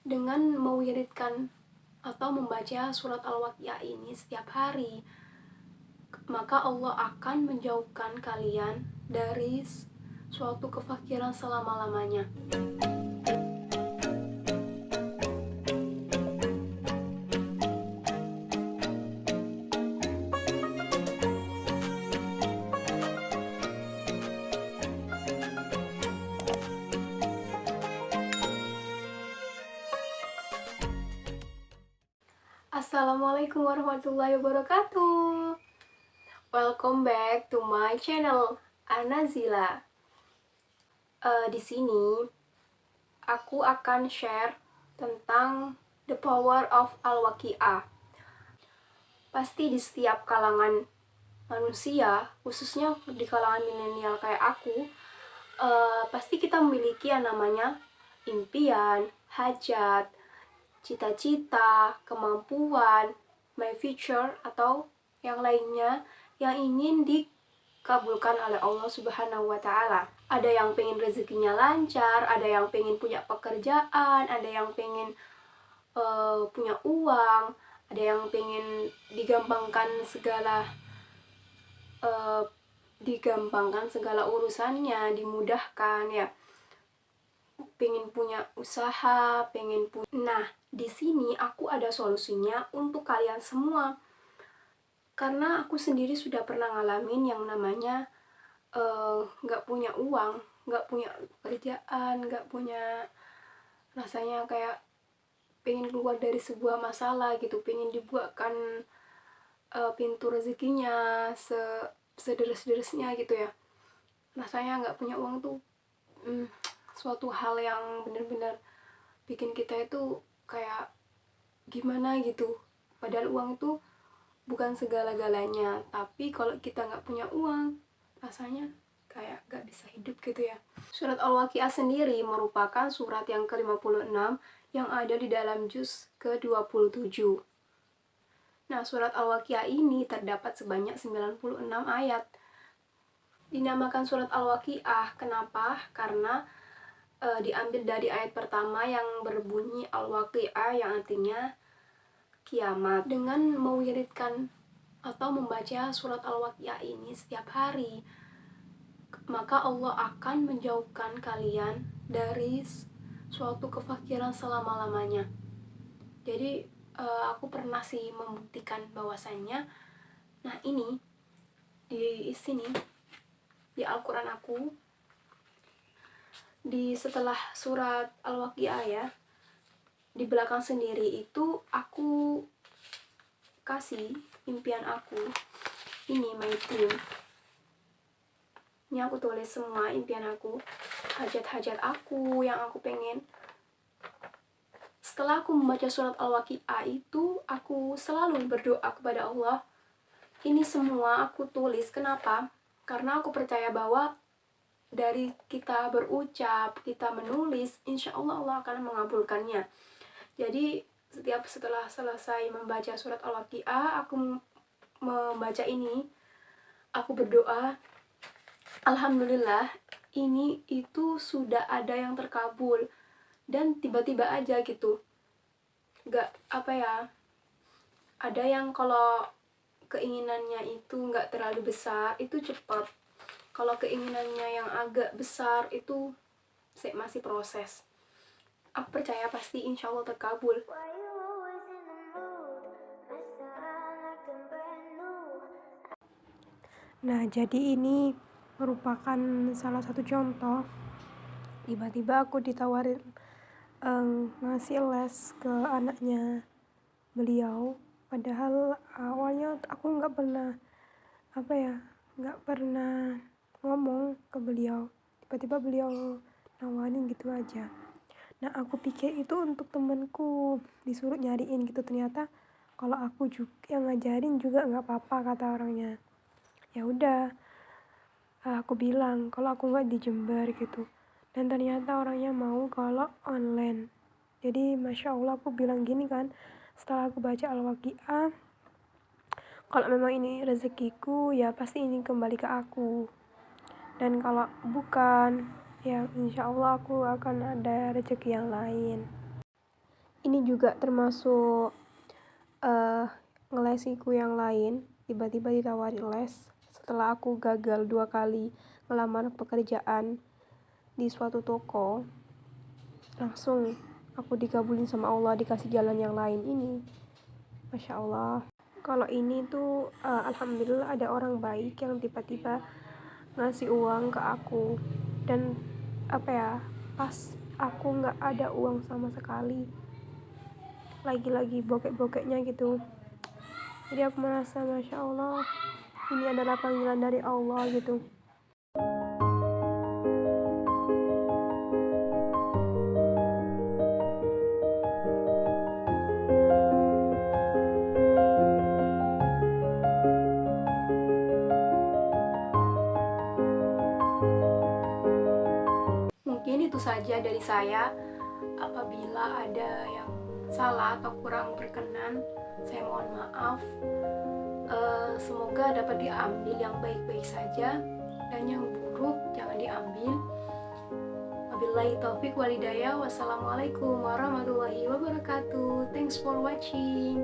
Dengan mewiridkan atau membaca surat Al-Waqiah ini setiap hari, maka Allah akan menjauhkan kalian dari suatu kefakiran selama-lamanya. Assalamualaikum warahmatullahi wabarakatuh. Welcome back to my channel Anazila. Di sini aku akan share tentang the power of Al-Waqiah. Pasti di setiap kalangan manusia, khususnya di kalangan milenial kayak aku, pasti kita memiliki yang namanya impian, hajat, cita-cita, kemampuan, my future, atau yang lainnya yang ingin dikabulkan oleh Allah Subhanahu wa Ta'ala. Ada yang pengen rezekinya lancar, ada yang pengen punya pekerjaan, ada yang pengen punya uang, ada yang pengen digampangkan segala urusannya, dimudahkan ya. Pengen punya usaha, Nah, di sini aku ada solusinya untuk kalian semua. Karena aku sendiri sudah pernah ngalamin yang namanya nggak punya uang, nggak punya pekerjaan, nggak punya, rasanya kayak pengen keluar dari sebuah masalah gitu, pengen dibuatkan pintu rezekinya sederes-ederesnya gitu ya. Rasanya nggak punya uang tuh suatu hal yang benar-benar bikin kita itu kayak gimana gitu. Padahal uang itu bukan segala-galanya, tapi kalau kita nggak punya uang, rasanya kayak nggak bisa hidup gitu ya. Surat Al-Waqiah sendiri merupakan surat yang ke-56 yang ada di dalam juz ke-27. Nah, surat Al-Waqiah ini terdapat sebanyak 96 ayat. Dinamakan surat Al-Waqiah, kenapa? Karena diambil dari ayat pertama yang berbunyi Al-Waqiah, yang artinya kiamat. Dengan mewiridkan atau membaca surat Al-Waqiah ini setiap hari, maka Allah akan menjauhkan kalian dari suatu kefakiran selama-lamanya. Jadi aku pernah sih membuktikan bahwasannya, nah ini di sini di Al-Quran aku, di setelah surat Al-Waqiah ya, di belakang sendiri itu aku kasih impian aku. Ini my dream. Ini aku tulis semua impian aku, hajat-hajat aku yang aku pengen. Setelah aku membaca surat Al-Waqiah itu, aku selalu berdoa kepada Allah. Ini semua aku tulis, kenapa? Karena aku percaya bahwa dari kita berucap, kita menulis, insya Allah Allah akan mengabulkannya. Jadi setelah selesai membaca surat Al-Waqiah, aku membaca ini, aku berdoa, alhamdulillah ini itu sudah ada yang terkabul. Dan tiba-tiba aja gitu, gak apa ya, ada yang kalau keinginannya itu gak terlalu besar, itu cepat. Kalau keinginannya yang agak besar itu masih proses. Aku percaya pasti insya Allah terkabul. Nah, jadi ini merupakan salah satu contoh. Tiba-tiba aku ditawarin ngasih les ke anaknya beliau. Padahal awalnya aku nggak pernah ngomong ke beliau. Tiba-tiba beliau nawarin gitu aja. Nah, aku pikir itu untuk temenku, disuruh nyariin gitu. Ternyata kalau aku juga yang ngajarin juga nggak apa-apa, kata orangnya. Ya udah, aku bilang kalau aku nggak di Jember gitu. Dan ternyata orangnya mau kalau online. Jadi masya Allah, aku bilang gini kan, setelah aku baca Al-Waqiah, kalau memang ini rezekiku ya pasti ini kembali ke aku. Dan kalau bukan, ya insya Allah aku akan ada rezeki yang lain. ini juga termasuk ngelesiku yang lain. Tiba-tiba ditawari les setelah aku gagal 2 kali ngelamar pekerjaan di suatu toko. Langsung aku dikabulin sama Allah, dikasih jalan yang lain ini. Masya Allah. Kalau ini tuh alhamdulillah ada orang baik yang tiba-tiba ngasih uang ke aku. Dan pas aku gak ada uang sama sekali, lagi bokek-bokeknya gitu. Jadi aku merasa Masya Allah, ini adalah panggilan dari Allah gitu. Mungkin itu saja dari saya. Apabila ada yang salah atau kurang berkenan, saya mohon maaf. Semoga dapat diambil yang baik-baik saja, dan yang buruk jangan diambil. Wabillahi taufik walhidayah. Wassalamualaikum warahmatullahi wabarakatuh. Thanks for watching.